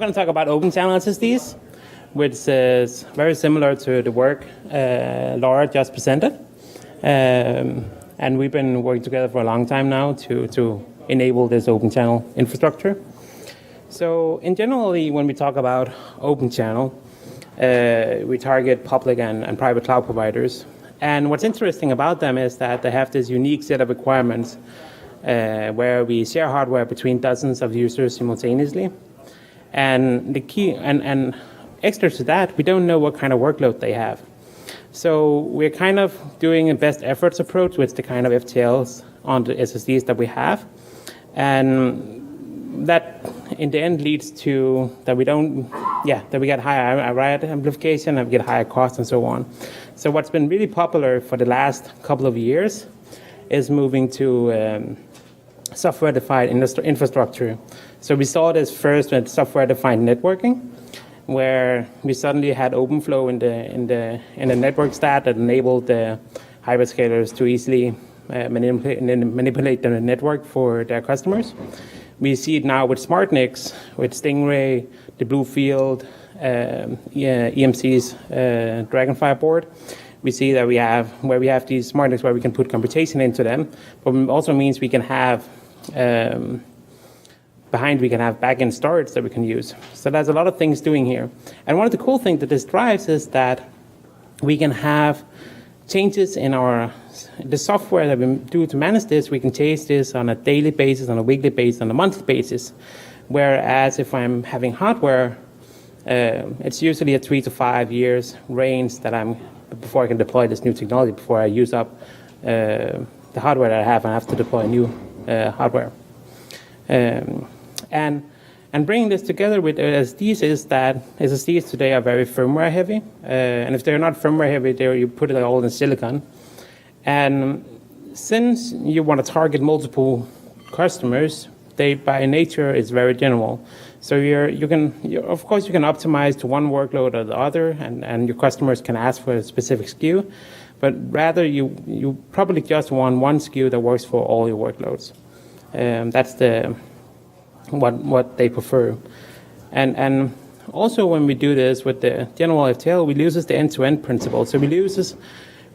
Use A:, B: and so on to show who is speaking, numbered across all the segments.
A: going to talk about Open-Channel SSDs, which is very similar to the work Laura just presented. And we've been working together for a long time now to enable this open-channel infrastructure. So in generally, when we talk about open-channel, we target public and private cloud providers. And what's interesting about them is that they have this unique set of requirements where we share hardware between dozens of users simultaneously. And the key, and extra to that, we don't know what kind of workload they have. So we're kind of doing a best efforts approach with the kind of FTLs on the SSDs that we have. And that in the end leads to that we get higher write amplification and we get higher costs and so on. So what's been really popular for the last couple of years is moving to software-defined infrastructure. So we saw this first with software-defined networking, where we suddenly had OpenFlow in the network stack that enabled the hyperscalers to easily manipulate the network for their customers. We see it now with SmartNICs, with Stingray, the Bluefield, EMC's Dragonfly board. We see that we have these SmartNICs where we can put computation into them, but it also means we can have backend storage that we can use. So there's a lot of things doing here. And one of the cool things that this drives is that we can have changes in the software that we do to manage this. We can change this on a daily basis, on a weekly basis, on a monthly basis. Whereas if I'm having hardware, it's usually a 3 to 5 years range before I can deploy this new technology, before I use up the hardware that I have and I have to deploy new hardware. And bringing this together with SSDs is that SSDs today are very firmware heavy. And if they're not firmware heavy, you put it all in silicon. And since you want to target multiple customers, they by nature is very general. So of course you can optimize to one workload or the other, and your customers can ask for a specific SKU, but rather you probably just want one SKU that works for all your workloads. That's what they prefer. And also when we do this with the general FTL, we lose the end-to-end principle. So we lose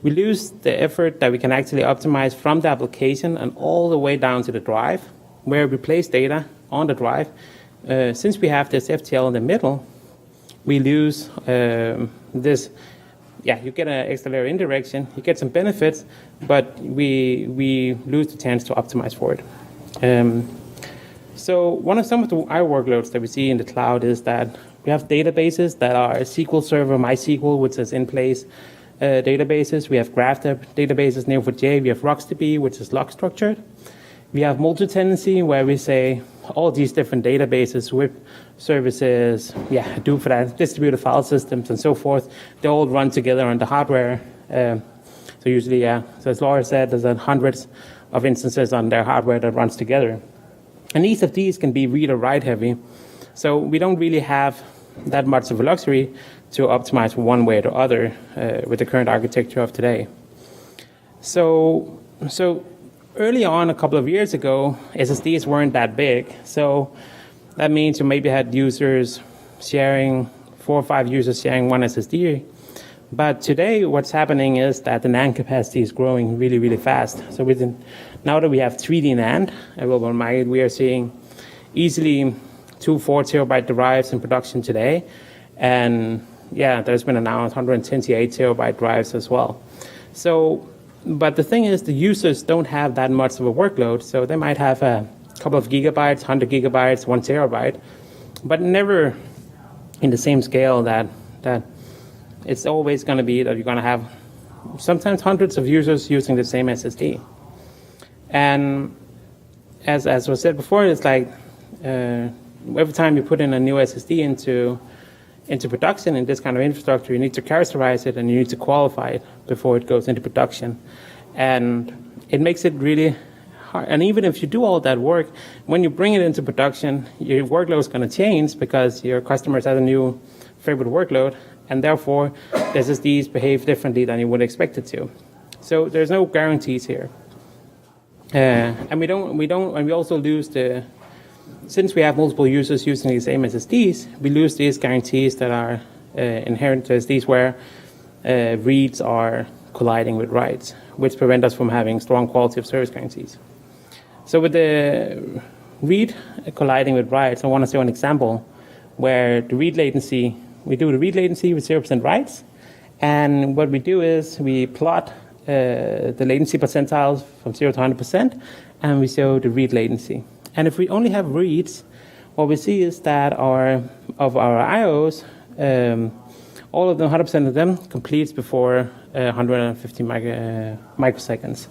A: the effort that we can actually optimize from the application and all the way down to the drive, where we place data on the drive. Since we have this FTL in the middle, we lose this. Yeah, you get an extra layer of indirection, you get some benefits, but we lose the chance to optimize for it. So some of our workloads that we see in the cloud is that we have databases that are SQL Server, MySQL, which is in place databases. We have graph databases, Neo4j. We have RocksDB, which is log structured. We have multi-tenancy, where we say all these different databases, WIP services, Hadoop for that, distributed file systems, and so forth. They all run together on the hardware. So usually, so as Laura said, there's hundreds of instances on their hardware that runs together. And each of these can be read or write heavy. So we don't really have that much of a luxury to optimize one way or the other with the current architecture of today. So early on, a couple of years ago, SSDs weren't that big. So that means you maybe had users sharing, 4 or 5 users sharing one SSD. But today, what's happening is that the NAND capacity is growing really, really fast. So now that we have 3D NAND, we are seeing easily 2 4 terabyte drives in production today. And there's been announced 128 terabyte drives as well. So, but the thing is, the users don't have that much of a workload. So they might have a couple of gigabytes, 100 gigabytes, 1 terabyte, but never in the same scale that it's always going to be that you're going to have sometimes hundreds of users using the same SSD. And as was said before, it's like every time you put in a new SSD into production in this kind of infrastructure, you need to characterize it and you need to qualify it before it goes into production. And it makes it really hard. And even if you do all that work, when you bring it into production, your workload is going to change because your customers have a new favorite workload, and therefore the SSDs behave differently than you would expect it to. So there's no guarantees here. And we also lose the since we have multiple users using the same SSDs, we lose these guarantees that are inherent to SSDs where reads are colliding with writes, which prevent us from having strong quality of service guarantees. So with the read colliding with writes, I want to show an example where the read latency, we do the read latency with 0% writes, and what we do is we plot the latency percentiles from 0 to 100%, and we show the read latency. And if we only have reads, what we see is that of our IOs, all of them, 100% of them, completes before 150 microseconds.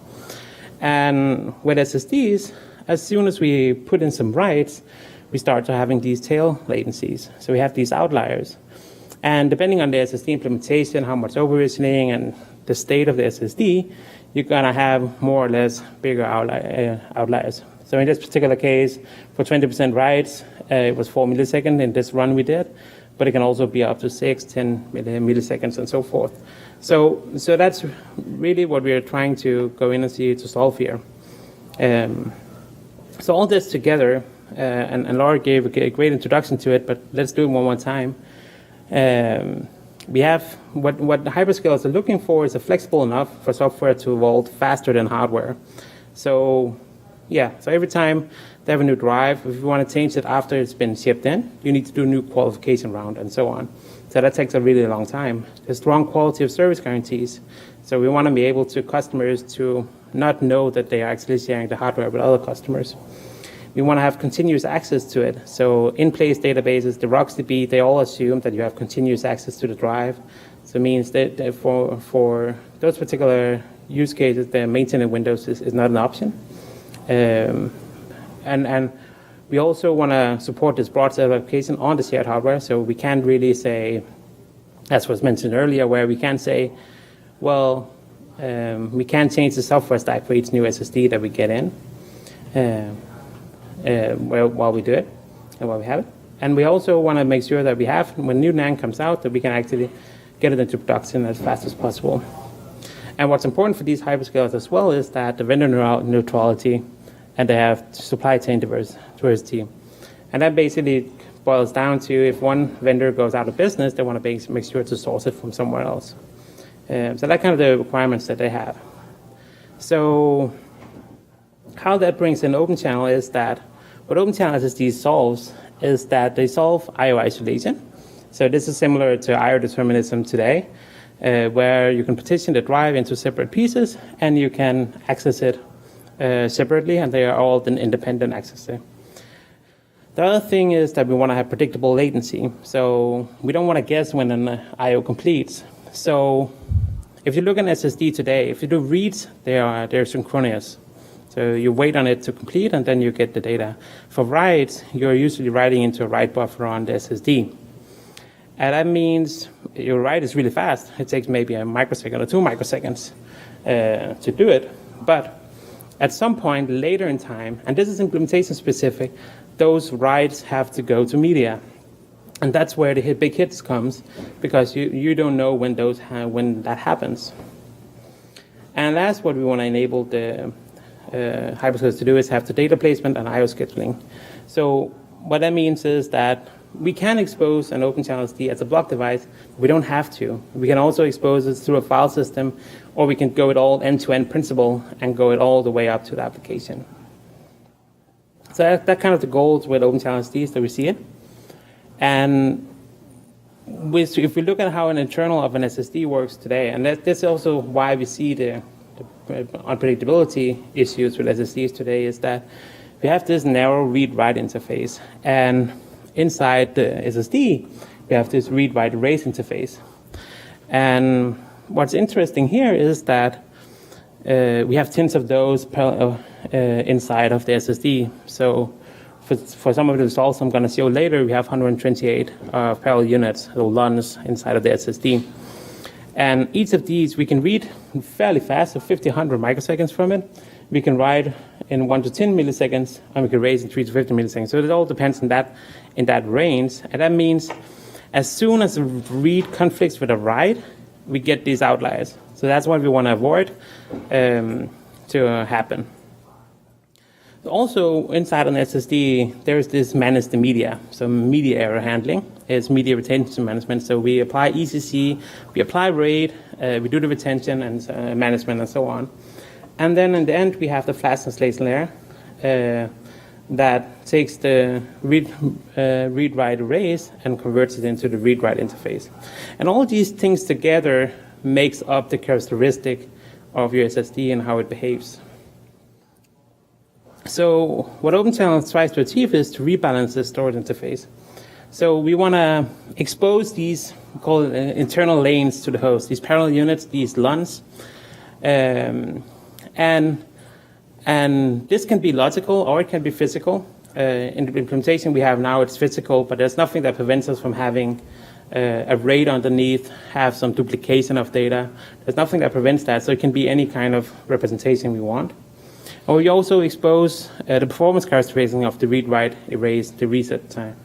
A: And with SSDs, as soon as we put in some writes, we start to having these tail latencies. So we have these outliers. And depending on the SSD implementation, how much over-versioning, and the state of the SSD, you're going to have more or less bigger outliers. So in this particular case, for 20% writes, it was 4 milliseconds in this run we did, but it can also be up to 6, 10 milliseconds and so forth. So that's really what we're trying to go in and see to solve here. So all this together, and Laura gave a great introduction to it, but let's do it one more time. We have what the hyperscalers are looking for is a flexible enough for software to evolve faster than hardware. So every time they have a new drive, if you want to change it after it's been shipped in, you need to do a new qualification round and so on. So that takes a really long time. There's strong quality of service guarantees. So we want to be able to customers to not know that they are actually sharing the hardware with other customers. We want to have continuous access to it. So in-place databases, the RocksDB, they all assume that you have continuous access to the drive. So it means that for those particular use cases, the maintaining Windows is not an option. And we also want to support this broad set of application on the shared hardware. So we can't really say, as was mentioned earlier, where we can say, well, we can't change the software stack for each new SSD that we get in. While we do it and while we have it. And we also want to make sure that we have, when new NAND comes out, that we can actually get it into production as fast as possible. And what's important for these hyperscalers as well is that the vendor neutrality, and they have supply chain diversity. And that basically boils down to if one vendor goes out of business, they want to make sure to source it from somewhere else. So that's kind of the requirements that they have. So how that brings in Open-Channel is that what Open-Channel SSD solves is that they solve I/O isolation. So this is similar to I/O determinism today, where you can partition the drive into separate pieces and you can access it separately, and they are all an independent accessor. The other thing is that we want to have predictable latency. So we don't want to guess when an I/O completes. So if you look at an SSD today, if you do reads, they're synchronous. So you wait on it to complete, and then you get the data. For writes, you're usually writing into a write buffer on the SSD. And that means your write is really fast. It takes maybe a microsecond or 2 microseconds to do it. But at some point later in time, and this is implementation specific, those writes have to go to media. And that's where the big hits comes, because you don't know when that happens. And that's what we want to enable the hyperscalers to do, is have the data placement and I/O scheduling. So what that means is that we can expose an Open-Channel SSD as a block device. We don't have to. We can also expose it through a file system, or we can go it all end-to-end principle and go it all the way up to the application. So that's kind of the goals with Open-Channel SSDs that we see it. And if we look at how an internal of an SSD works today, and that's also why we see the unpredictability issues with SSDs today, is that we have this narrow read-write interface, and inside the SSD we have this read-write-erase interface. And what's interesting here is that we have tens of those inside of the SSD. So for some of the results I'm going to show later, we have 128 parallel units, or LUNs, inside of the SSD. And each of these we can read fairly fast, so 50, 100 microseconds from it. We can write in 1 to 10 milliseconds, and we can raise in 3 to 50 milliseconds. So it all depends on that, in that range. And that means as soon as a read conflicts with a write, we get these outliers. So that's what we want to avoid to happen. Also, inside an SSD, there's this manage the media. So media error handling is media retention management. So we apply ECC, we apply RAID, we do the retention and management and so on. And then in the end, we have the flash translation layer that takes the read-write arrays and converts it into the read-write interface. And all these things together makes up the characteristic of your SSD and how it behaves. So what Open-Channel tries to achieve is to rebalance the storage interface. So we want to expose these, we call it internal lanes to the host, these parallel units, these LUNs. And this can be logical or it can be physical. In the implementation we have now, it's physical, but there's nothing that prevents us from having a RAID underneath, have some duplication of data. There's nothing that prevents that, so it can be any kind of representation we want. And we also expose the performance characteristic of the read-write, erase, the reset time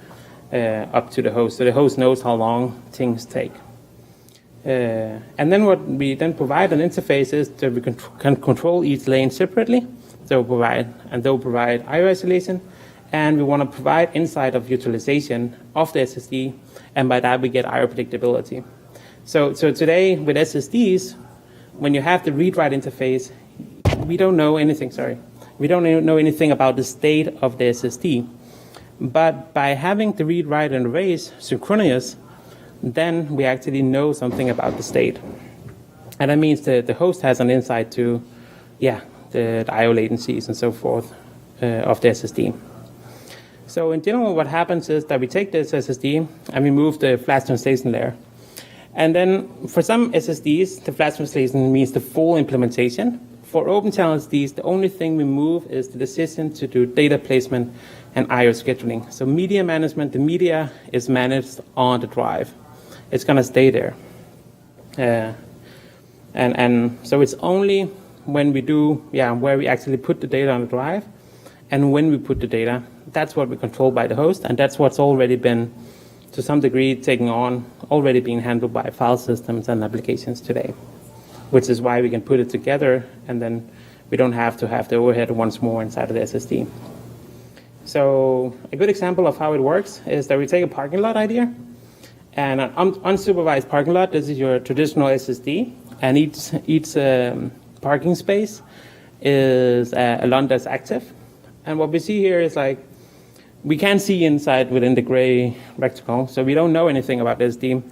A: up to the host, so the host knows how long things take. And then what we then provide an interface is that we can control each lane separately. So they'll provide IO isolation, and we want to provide insight of utilization of the SSD, and by that we get IO predictability. So today with SSDs, when you have the read-write interface, we don't know anything, We don't know anything about the state of the SSD. But by having the read, write, and erase synchronous, then we actually know something about the state. And that means that the host has an insight to, the IO latencies and so forth of the SSD. So in general, what happens is that we take this SSD and we move the flash translation layer. And then for some SSDs, the flash translation means the full implementation. For Open-Channel SSDs, the only thing we move is the decision to do data placement and IO scheduling. So media management, the media is managed on the drive. It's going to stay there. And so it's only when we do, where we actually put the data on the drive, and when we put the data, that's what we control by the host, and that's what's already been, to some degree, already being handled by file systems and applications today, which is why we can put it together, and then we don't have to have the overhead once more inside of the SSD. So a good example of how it works is that we take a parking lot idea, and an unsupervised parking lot, this is your traditional SSD, and each parking space is a LUN that's active. And what we see here is like, we can't see inside within the gray rectangle, so we don't know anything about the SSD.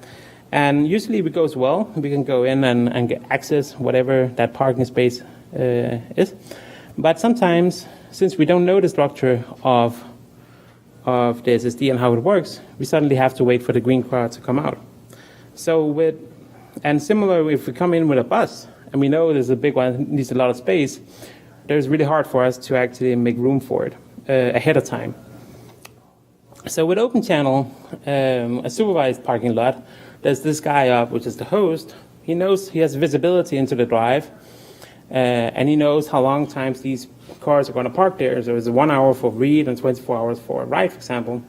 A: And usually it goes well. We can go in and get access whatever that parking space is. But sometimes, since we don't know the structure of the SSD and how it works, we suddenly have to wait for the green card to come out. And similar, if we come in with a bus, and we know there's a big one, it needs a lot of space, it's really hard for us to actually make room for it ahead of time. So with Open-Channel, a supervised parking lot, there's this guy up, which is the host. He knows he has visibility into the drive, and he knows how long times these cars are going to park there. So it's 1 hour for read and 24 hours for write, for example.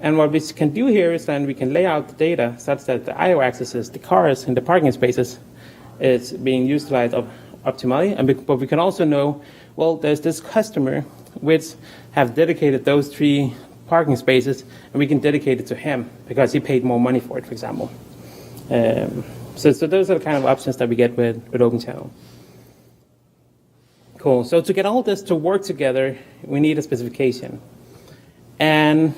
A: And what we can do here is then we can lay out the data such that the IO accesses, the cars in the parking spaces, is being utilized optimally. But we can also know, well, there's this customer which have dedicated those 3 parking spaces, and we can dedicate it to him because he paid more money for it, for example. So those are the kind of options that we get with Open-Channel. Cool. So to get all this to work together, we need a specification. And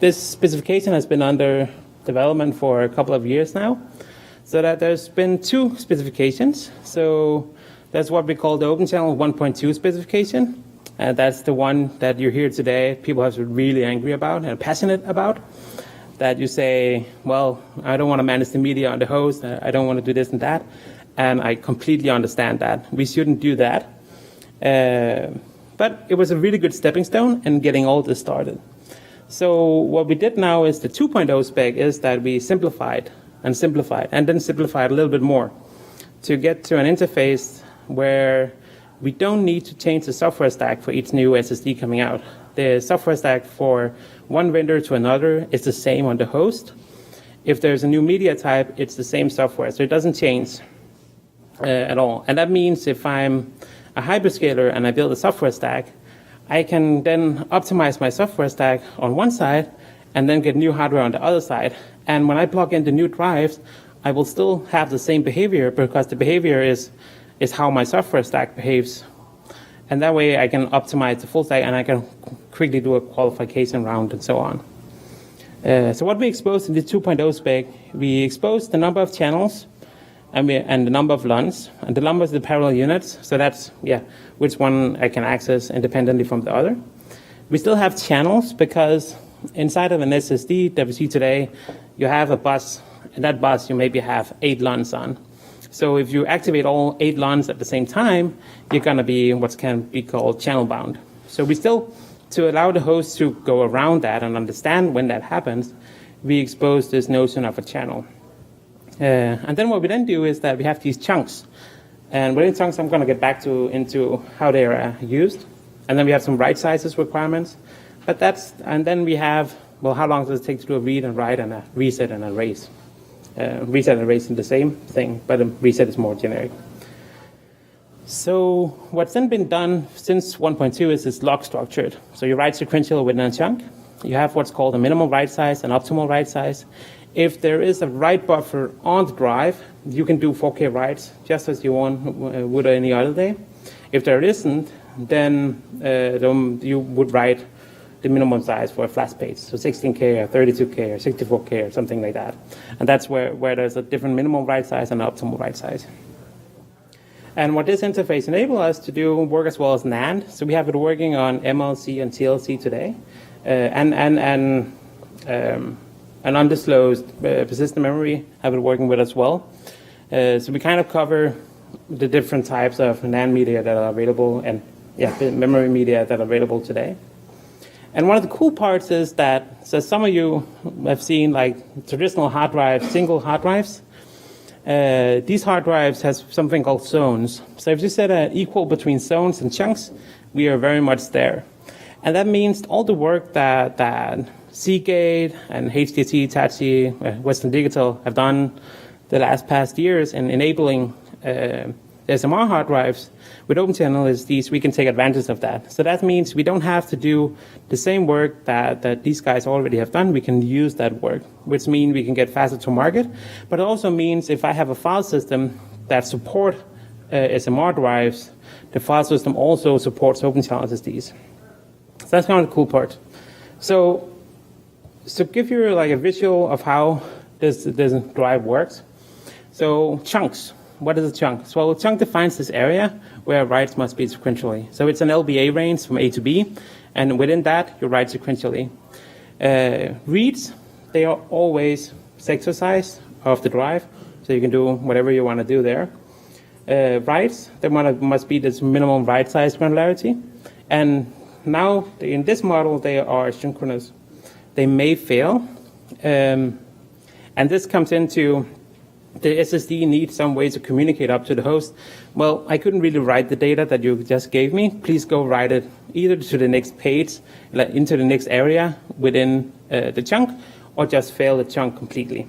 A: this specification has been under development for a couple of years now. So that there's been 2 specifications. So that's what we call the Open-Channel 1.2 specification. And that's the one that you're here today. People have been really angry about and passionate about. That you say, well, I don't want to manage the media on the host. I don't want to do this and that. And I completely understand that. We shouldn't do that. But it was a really good stepping stone in getting all this started. So what we did now is the 2.0 spec is that we simplified and then simplified a little bit more to get to an interface where we don't need to change the software stack for each new SSD coming out. The software stack for one vendor to another is the same on the host. If there's a new media type, it's the same software, so it doesn't change at all. And that means if I'm a hyperscaler and I build a software stack, I can then optimize my software stack on one side and then get new hardware on the other side. And when I plug in the new drives, I will still have the same behavior because the behavior is how my software stack behaves. And that way I can optimize the full stack and I can quickly do a qualification round and so on. So what we exposed in the 2.0 spec, we exposed the number of channels and the number of LUNs, and the number of the parallel units. So that's, which one I can access independently from the other. We still have channels because inside of an SSD that we see today, you have a bus, and that bus you maybe have 8 LUNs on. So if you activate all 8 LUNs at the same time, you're going to be what can be called channel bound. So we still, to allow the host to go around that and understand when that happens, we expose this notion of a channel. And then what we then do is that we have these chunks. And within chunks, I'm going to get back into how they are used. And then we have some write sizes requirements. And then we have, well, how long does it take to do a read and write and a reset and a erase? Reset and erase is the same thing, but a reset is more generic. So what's then been done since 1.2 is this log structured. So you write sequential within a chunk. You have what's called a minimum write size and optimal write size. If there is a write buffer on the drive, you can do 4K writes just as you would any other day. If there isn't, then you would write the minimum size for a flash page, so 16K or 32K or 64K or something like that. And that's where there's a different minimum write size and an optimal write size. And what this interface enables us to do work as well as NAND. So we have it working on MLC and TLC today, and undisclosed persistent memory have it working with as well. So we kind of cover the different types of NAND media that are available and memory media that are available today. And one of the cool parts is that, so some of you have seen like traditional hard drives, single hard drives. These hard drives has something called zones. So if you set an equal between zones and chunks, we are very much there. And that means all the work that Seagate and HTC, Hitachi, Western Digital have done the past years in enabling SMR hard drives with Open-Channel SSDs, we can take advantage of that. So that means we don't have to do the same work that these guys already have done. We can use that work, which means we can get faster to market. But it also means if I have a file system that support SMR drives, the file system also supports Open-Channel SSDs. So that's kind of the cool part. So give you like a visual of how this drive works. So chunks. What is a chunk? So a chunk defines this area where writes must be sequentially. So it's an LBA range from A to B, and within that, you write sequentially. Reads, they are always sector size of the drive, so you can do whatever you want to do there. Writes, there must be this minimum write size granularity. And now, in this model, they are synchronous. They may fail, and this comes into the SSD needs some way to communicate up to the host. Well, I couldn't really write the data that you just gave me. Please go write it either to the next page, like into the next area within the chunk, or just fail the chunk completely.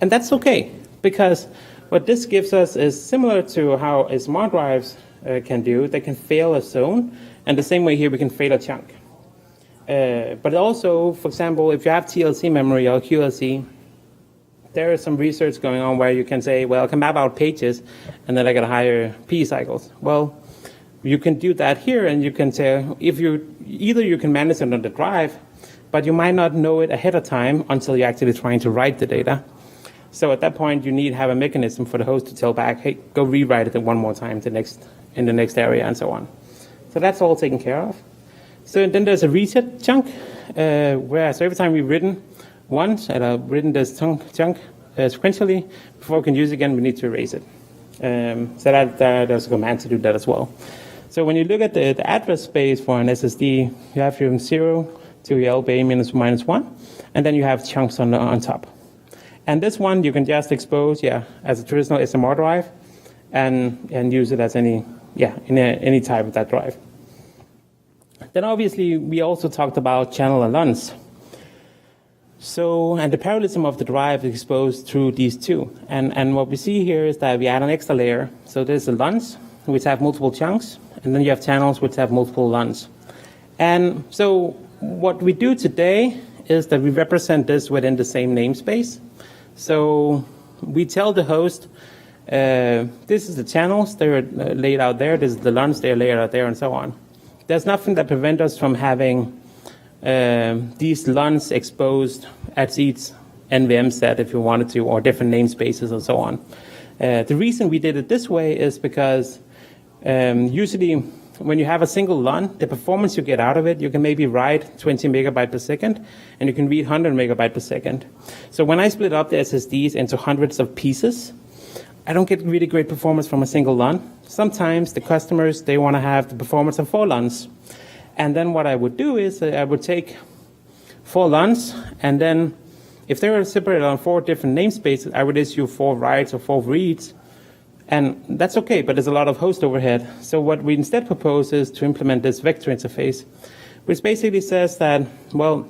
A: And that's okay, because what this gives us is similar to how smart drives can do. They can fail a zone, and the same way here we can fail a chunk. But also, for example, if you have TLC memory or QLC, there is some research going on where you can say, well, I can map out pages, and then I get higher P cycles. Well, you can do that here, and you can say, either you can manage it on the drive, but you might not know it ahead of time until you're actually trying to write the data. So at that point, you need to have a mechanism for the host to tell back, hey, go rewrite it one more time in the next area, and so on. So that's all taken care of. So then there's a reset chunk, so every time we've written once, and I've written this chunk sequentially, before we can use it again, we need to erase it. So there's a command to do that as well. So when you look at the address space for an SSD, you have from 0 to LBA -1, and then you have chunks on top. And this one you can just expose, as a traditional SMR drive, and use it as any type of that drive. Then obviously we also talked about channel and LUNs. So, and the parallelism of the drive is exposed through these two. And what we see here is that we add an extra layer. So there's the LUNs, which have multiple chunks, and then you have channels which have multiple LUNs. And so what we do today is that we represent this within the same namespace. So we tell the host, this is the channels, they're laid out there, this is the LUNs, they're laid out there, and so on. There's nothing that prevents us from having these LUNs exposed at each NVM set if you wanted to, or different namespaces and so on. The reason we did it this way is because usually when you have a single LUN, the performance you get out of it, you can maybe write 20 megabyte per second, and you can read 100 megabyte per second. So when I split up the SSDs into hundreds of pieces, I don't get really great performance from a single LUN. Sometimes the customers, they want to have the performance of 4 LUNs. And then what I would do is I would take 4 LUNs, and then if they were separated on 4 different namespaces, I would issue 4 writes or 4 reads. And that's okay, but there's a lot of host overhead. So what we instead propose is to implement this vector interface, which basically says that, well,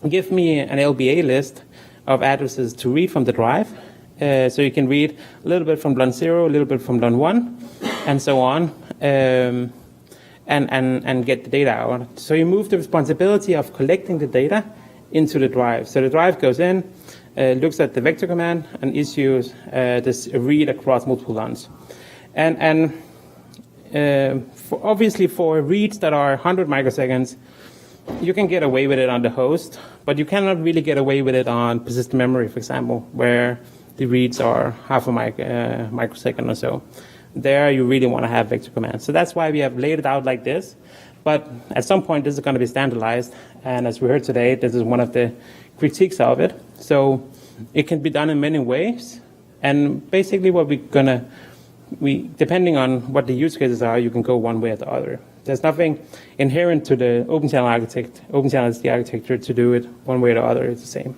A: give me an LBA list of addresses to read from the drive. So you can read a little bit from LUN 0, a little bit from LUN 1, and so on, and get the data out. So you move the responsibility of collecting the data into the drive. So the drive goes in, looks at the vector command, and issues this read across multiple LUNs. And obviously for reads that are 100 microseconds, you can get away with it on the host, but you cannot really get away with it on persistent memory, for example, where the reads are half a microsecond or so. There you really want to have vector commands. So that's why we have laid it out like this. But at some point, this is going to be standardized. And as we heard today, this is one of the critiques of it. So it can be done in many ways. And basically what depending on what the use cases are, you can go one way or the other. There's nothing inherent to the Open-Channel SSD architecture to do it one way or the other. It's the same.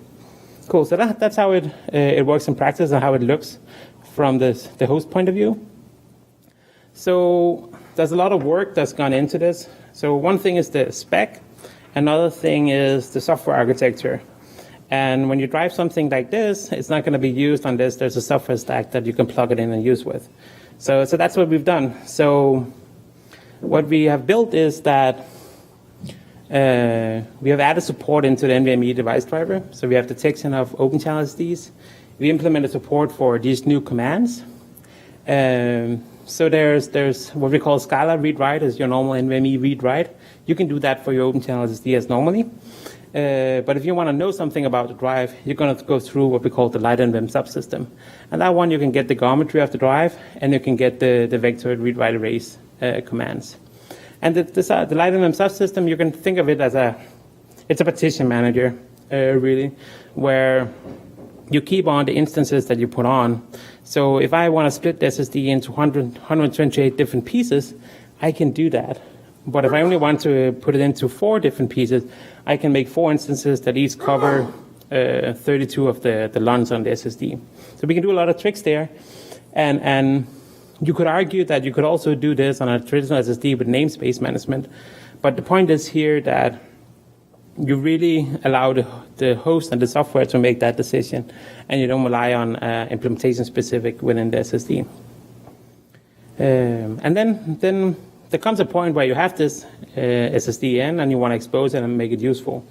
A: Cool. So that's how it works in practice and how it looks from the host point of view. So there's a lot of work that's gone into this. So one thing is the spec. Another thing is the software architecture. And when you drive something like this, it's not going to be used unless there's a software stack that you can plug it in and use with. So that's what we've done. So what we have built is that we have added support into the NVMe device driver. So we have detection of Open-Channel SSDs. We implemented support for these new commands. So there's what we call Scala read-write as your normal NVMe read-write. You can do that for your Open-Channel SSD as normally. But if you want to know something about the drive, you're going to go through what we call the LightNVM subsystem. And that one, you can get the geometry of the drive, and you can get the vector read-write erase commands. And the LightNVM subsystem, you can think of it as it's a partition manager, really, where you keep on the instances that you put on. So if I want to split the SSD into 128 different pieces, I can do that. But if I only want to put it into 4 different pieces, I can make 4 instances that each cover 32 of the LUNs on the SSD. So we can do a lot of tricks there. And you could argue that you could also do this on a traditional SSD with namespace management. But the point is here that you really allow the host and the software to make that decision, and you don't rely on implementation specific within the SSD. And then there comes a point where you have this SSD in, and you want to expose it and make it useful.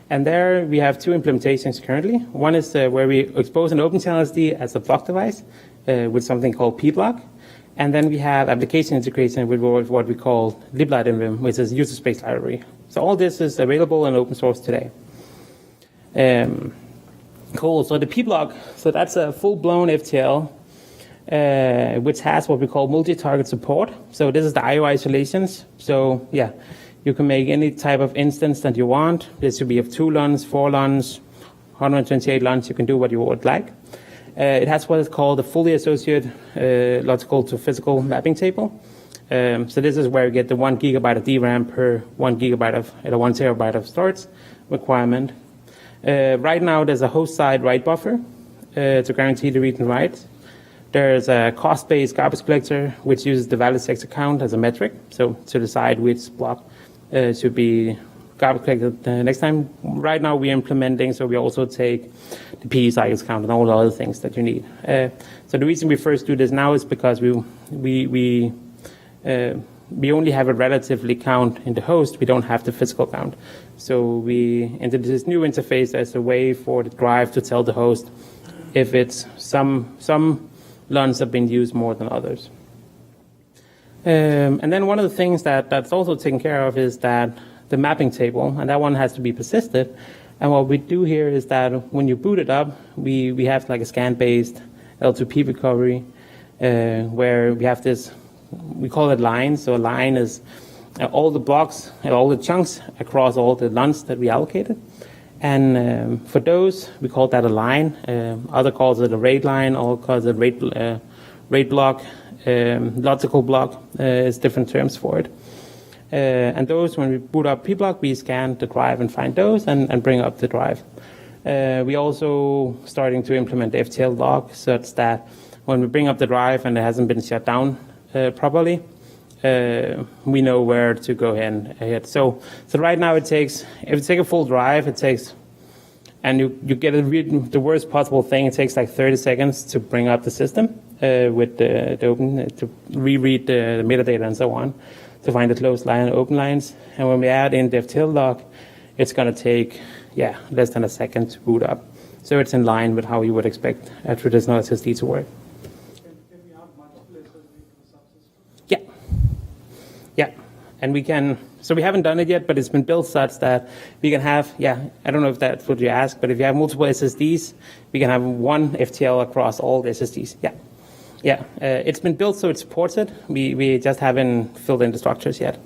A: And there we have 2 implementations currently. One is where we expose an Open-Channel SSD as a block device with something called pblk. And then we have application integration with what we call LibLightNVM, which is user space library. So all this is available in open source today. Cool. So the pblk, so that's a full-blown FTL, which has what we call multi-target support. So this is the I/O isolations. So yeah, you can make any type of instance that you want. This should be of 2 LUNs, 4 LUNs, 128 LUNs. You can do what you would like. It has what is called a fully associated logical to physical mapping table. So this is where you get the 1 gigabyte of DRAM per 1 terabyte of storage requirement. Right now, there's a host-side write buffer to guarantee the read and write. There's a cost-based garbage collector, which uses the valid sector count as a metric, so to decide which block should be garbage collected next time. Right now, we're implementing, so we also take the PE cycles count and all the other things that you need. So the reason we first do this now is because we we only have a relatively count in the host. We don't have the physical count. So into this new interface, there's a way for the drive to tell the host if it's some LUNs have been used more than others. And then one of the things that's also taken care of is that the mapping table, and that one has to be persisted. And what we do here is that when you boot it up, we have like a scan-based L2P recovery, where we have this, we call it line. So a line is all the blocks and all the chunks across all the LUNs that we allocated. And for those, we call that a line. Other calls it a RAID line, all calls it RAID block, logical block is different terms for it. And those, when we boot up pblk, we scan the drive and find those and bring up the drive. We also starting to implement the FTL log such that when we bring up the drive and it hasn't been shut down properly, we know where to go ahead. So right now if you take a full drive, it takes, and you get the worst possible thing, it takes like 30 seconds to bring up the system with the open, to reread the metadata and so on, to find the closed line and open lines. And when we add in the FTL log, it's going to take, less than a second to boot up. So it's in line with how you would expect a traditional SSD to work.
B: Can we have multiple SSDs for subsystem?
A: Yeah. And we can, so we haven't done it yet, but it's been built such that we can have, I don't know if that's what you asked, but if you have multiple SSDs, we can have one FTL across all the SSDs. It's been built so it supports it. We just haven't filled in the structures yet.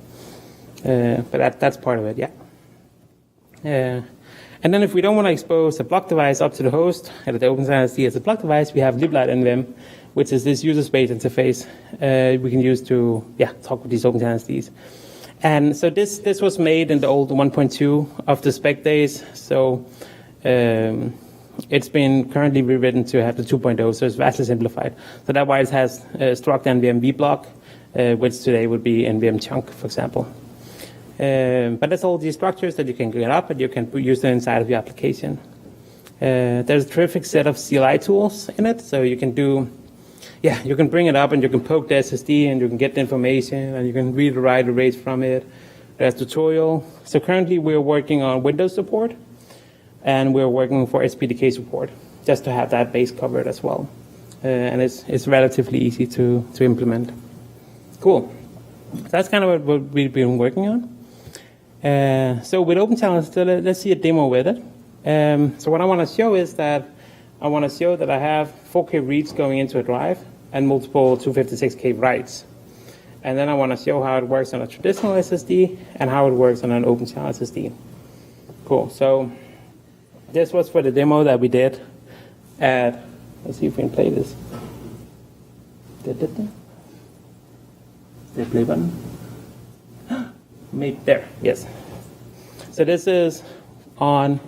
A: But that's part of it, and then if we don't want to expose a block device up to the host, and the Open-Channel SSD as a block device, we have LibLightNVM, which is this user space interface we can use to talk with these Open-Channel SSDs. And so this was made in the old 1.2 of the spec days. So it's been currently rewritten to have the 2.0, so it's vastly simplified. So that's why it has struct NVM vblock, which today would be NVM chunk, for example. But that's all these structures that you can get up and you can use them inside of your application. There's a terrific set of CLI tools in it, so you can do, you can bring it up and you can poke the SSD and you can get the information and you can read or write arrays from it. There's tutorial. So currently we're working on Windows support and we're working for SPDK support just to have that base covered as well. And it's relatively easy to implement. Cool. So that's kind of what we've been working on. So with Open-Channel, let's see a demo with it. So what I want to show is that I want to show that I have 4K reads going into a drive and multiple 256K writes. And then I want to show how it works on a traditional SSD and how it works on an Open-Channel SSD. Cool. So this was for the demo that we did at, let's see if we can play this. The play button. Maybe there, yes. So this is on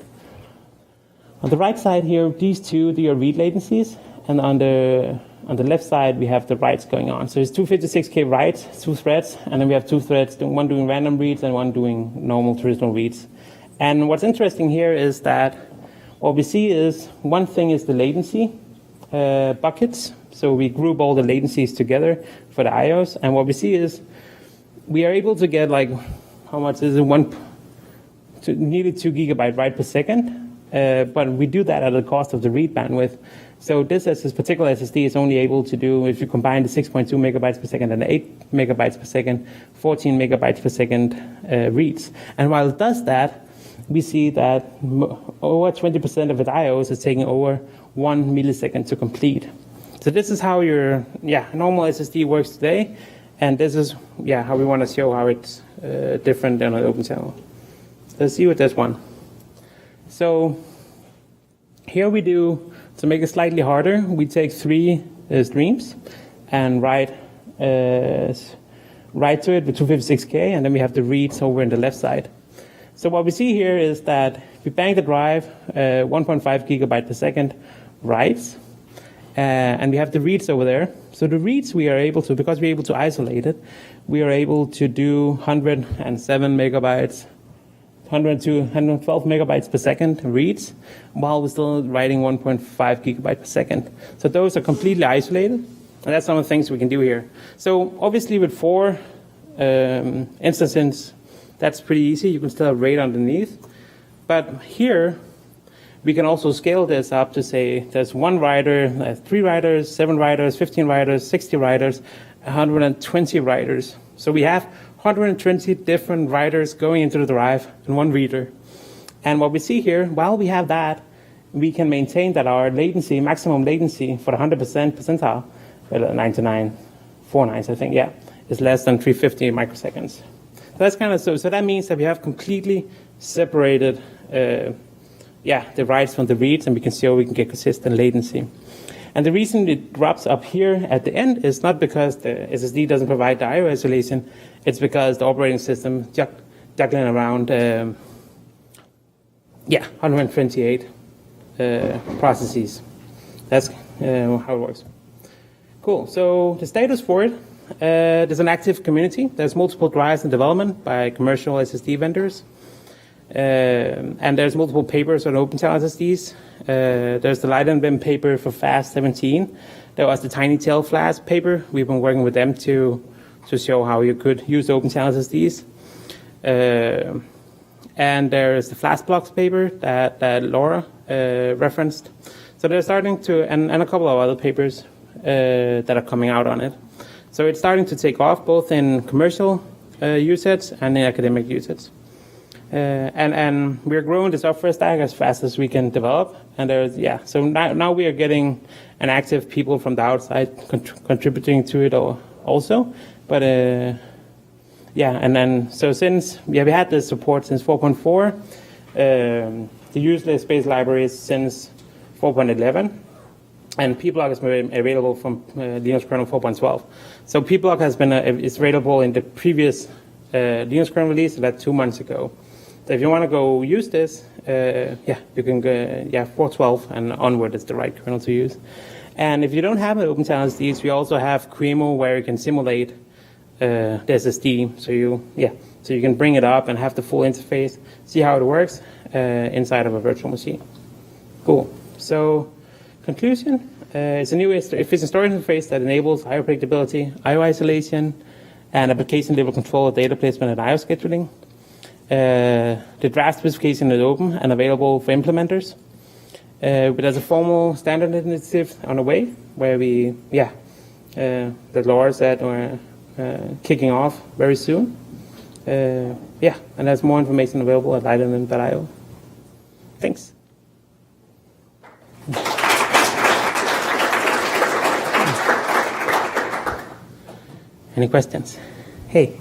A: the right side here, these two, they are read latencies, and on the left side we have the writes going on. So it's 256K writes, 2 threads, and then we have 2 threads, one doing random reads and one doing normal traditional reads. And what's interesting here is that what we see is, one thing is the latency buckets. So we group all the latencies together for the IOs, and what we see is we are able to get like, how much is it? Nearly 2 gigabyte write per second. But we do that at the cost of the read bandwidth. So this particular SSD is only able to do, if you combine the 6.2 megabytes per second and the 8 megabytes per second, 14 megabytes per second reads. And while it does that, we see that over 20% of its IOs is taking over 1 millisecond to complete. So this is how your normal SSD works today. And this is how we want to show how it's different than an Open-Channel. Let's see with this one. So here we do, to make it slightly harder, we take 3 streams and write to it with 256K, and then we have the reads over in the left side. So what we see here is that if we bang the drive, 1.5 gigabyte per second writes, and we have the reads over there. So the reads we are able to, because we're able to isolate it, we are able to do 107 megabytes, 102, 112 megabytes per second reads, while we're still writing 1.5 gigabyte per second. So those are completely isolated, and that's some of the things we can do here. So obviously with 4 instances, that's pretty easy. You can still have RAID underneath. But here, we can also scale this up to say there's 1 writer, 3 writers, 7 writers, 15 writers, 60 writers, 120 writers. So we have 120 different writers going into the drive and 1 reader. And what we see here, while we have that, we can maintain that our latency, maximum latency for the 100% percentile, 99.49, I think, yeah, is less than 350 microseconds. So that's kind of so that means that we have completely separated the writes from the reads, and we can see how we can get consistent latency. And the reason it drops up here at the end is not because the SSD doesn't provide the I/O isolation, it's because the operating system juggling around 128 processes. That's how it works. Cool, so the status for it, there's an active community. There's multiple drives in development by commercial SSD vendors. And there's multiple papers on Open-Channel SSDs. There's the LightNVM paper for Fast 17. There was the Tiny Tail Flash paper. We've been working with them to show how you could use Open-Channel SSDs. And there's the Flash Blocks paper that Laura referenced. So they're starting to, and a couple of other papers that are coming out on it. So it's starting to take off both in commercial usage and in academic usage. And we're growing the software stack as fast as we can develop. And so now we are getting an active people from the outside contributing to it also. But and then so since we had this support since 4.4, the useless space library is since 4.11, and pblk has been available from Linux kernel 4.12. So pblk has been is available in the previous Linux kernel release about 2 months ago. So if you want to go use this, you can go, 4.12 and onward is the right kernel to use. And if you don't have an Open-Channel SSDs, we also have QEMU where you can simulate the SSD. So you can bring it up and have the full interface, see how it works inside of a virtual machine. Cool. So conclusion, it's a new efficient storage interface that enables higher predictability, I/O isolation, and application level control of data placement and I/O scheduling. The draft specification is open and available for implementers. But there's a formal standard initiative on the way where we, that Laura said, we're kicking off very soon. And there's more information available at lightnvm.io. Thanks. Any questions? Hey.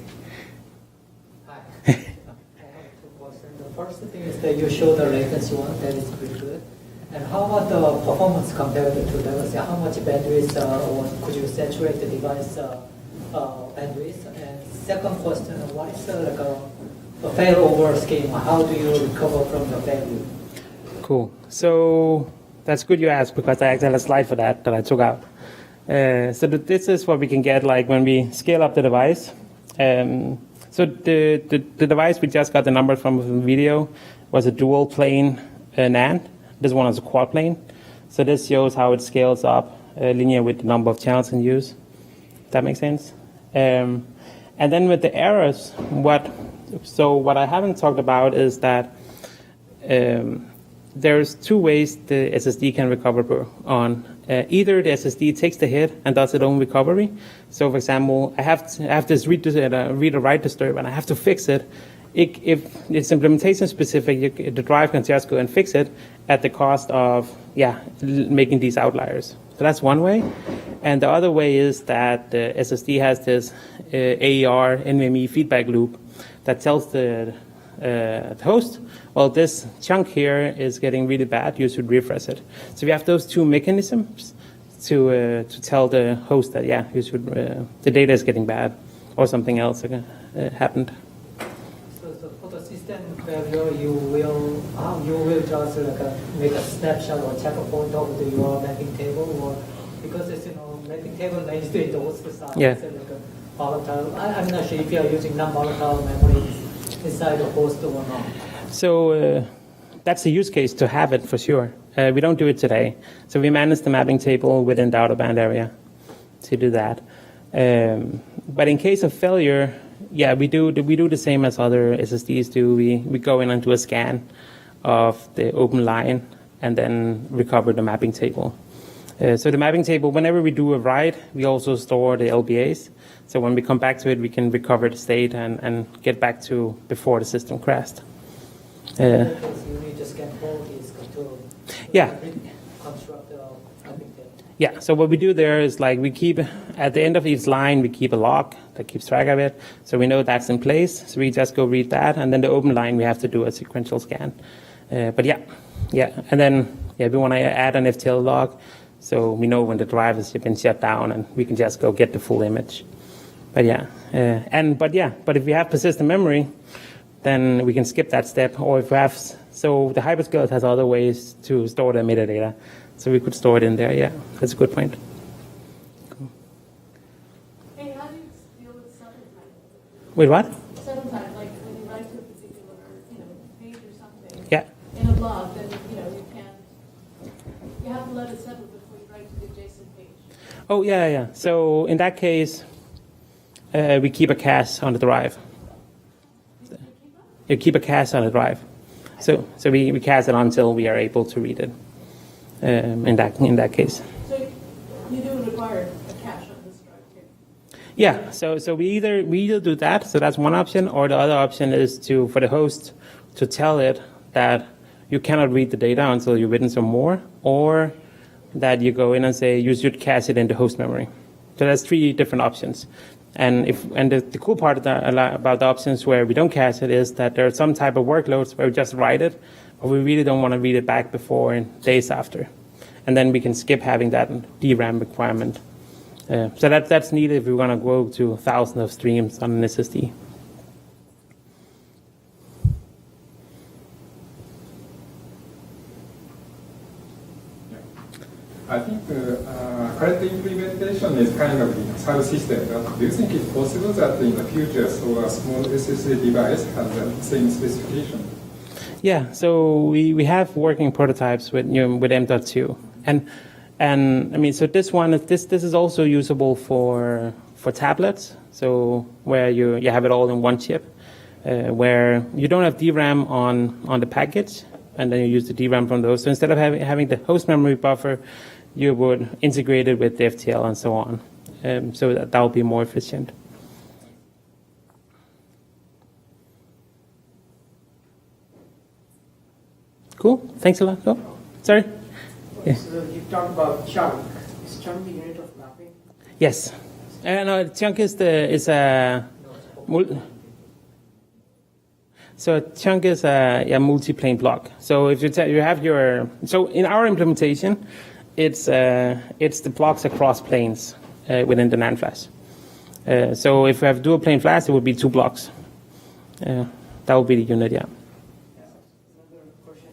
C: First thing is that you show the latency one, that is pretty good. And how about the performance compared to legacy? How much bandwidth or could you saturate the device bandwidth? And second question, what is a failover scheme? How do you recover from the failure?
A: Cool. So that's good you asked, because I actually had a slide for that I took out. So this is what we can get like when we scale up the device. So the device we just got the number from the video was a dual plane NAND. This one is a quad plane. So this shows how it scales up linear with the number of channels in use. That makes sense. And then with the errors, what I haven't talked about is that there's 2 ways the SSD can recover on. Either the SSD takes the hit and does its own recovery. So, for example, I have this read or write disturb, and I have to fix it. If it's implementation specific, the drive can just go and fix it at the cost of making these outliers. So that's one way. And the other way is that the SSD has this AER NVMe feedback loop that tells the host, well, this chunk here is getting really bad, you should refresh it. So we have those 2 mechanisms to tell the host that, you should, the data is getting bad or something else happened.
C: So for the system failure, you will just make a snapshot or check a point of your mapping table, or because it's, mapping table needs to endorse the size, volatile. I'm not sure if you are using non-volatile memory inside the host or not. So
A: that's a use case to have it for sure. We don't do it today. So we manage the mapping table within the out-of-band area to do that. But in case of failure, Yeah, we do the same as other SSDs do. We go in and do a scan of the open line and then recover the mapping table. So the mapping table, whenever we do a write, we also store the LBAs. So when we come back to it, we can recover the state and get back to before the system crashed.
C: In that case, you need to scan all these to
A: Yeah.
C: construct the mapping table.
A: Yeah, so what we do there is like we keep, at the end of each line, we keep a log that keeps track of it. So we know that's in place. So we just go read that. And then the open line, we have to do a sequential scan. But yeah. And then we want to add an FTL log. So we know when the drive has been shut down and we can just go get the full image. But but if we have persistent memory, then we can skip that step. Or if we have, so the Hyperscale has other ways to store the metadata. So we could store it in there, yeah. That's a good point. Cool.
D: Hey, how do you deal with setup time?
A: Wait, what?
D: Setup time, like when you write to a particular, page or something.
A: Yeah.
D: In a blog, then, you have to let it settle before you write to the JSON page.
A: Oh, yeah. So in that case, we keep a cache on the drive. You keep a cache on the drive. So we cache it until we are able to read it. In that case.
D: So you do require a cache on this drive too.
A: Yeah. So we either do that. So that's one option, or the other option is for the host to tell it that you cannot read the data until you've written some more, or that you go in and say you should cache it into host memory. So that's 3 different options. And the cool part about the options where we don't cache it is that there are some type of workloads where we just write it, but we really don't want to read it back before and days after. And then we can skip having that DRAM requirement. So that's needed if we're going to go to thousands of streams on an SSD.
E: I think current implementation is kind of in file system. Do you think it's possible that in the future, so a small SSD device has the same specification?
A: Yeah, so we have working prototypes with M.2, and I mean, so this is also usable for tablets. So where you have it all in one chip, where you don't have DRAM on the package, and then you use the DRAM from those. So instead of having the host memory buffer, you would integrate it with the FTL and so on. So that will be more efficient. Cool. Thanks a lot. Oh, sorry. Yeah.
B: So you talked about chunk. Is chunk the unit of mapping?
A: Yes. No, chunk is so chunk is a multi-plane block. So if you have so in our implementation, it's the blocks across planes within the NAND flash. So if we have dual plane flash, it would be 2 blocks. That would be the unit, yeah.
B: Another question.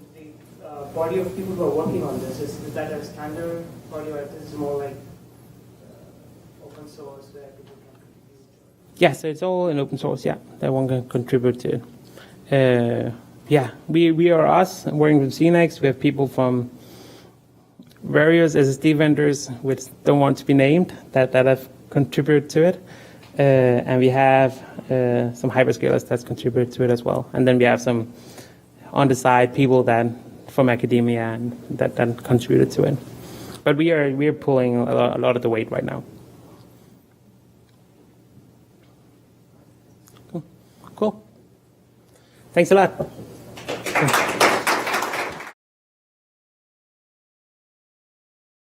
B: The body of people who are working on this, is that a standard body, or is it more like open source where people can contribute?
A: Yes, it's all in open source, yeah. That one can contribute to it. We are us working with CNX. We have people from various SSD vendors which don't want to be named that have contributed to it. And we have some hyperscalers that's contributed to it as well. And then we have some on the side people that from academia and that contributed to it. But we are pulling a lot of the weight right now. Cool. Thanks a lot.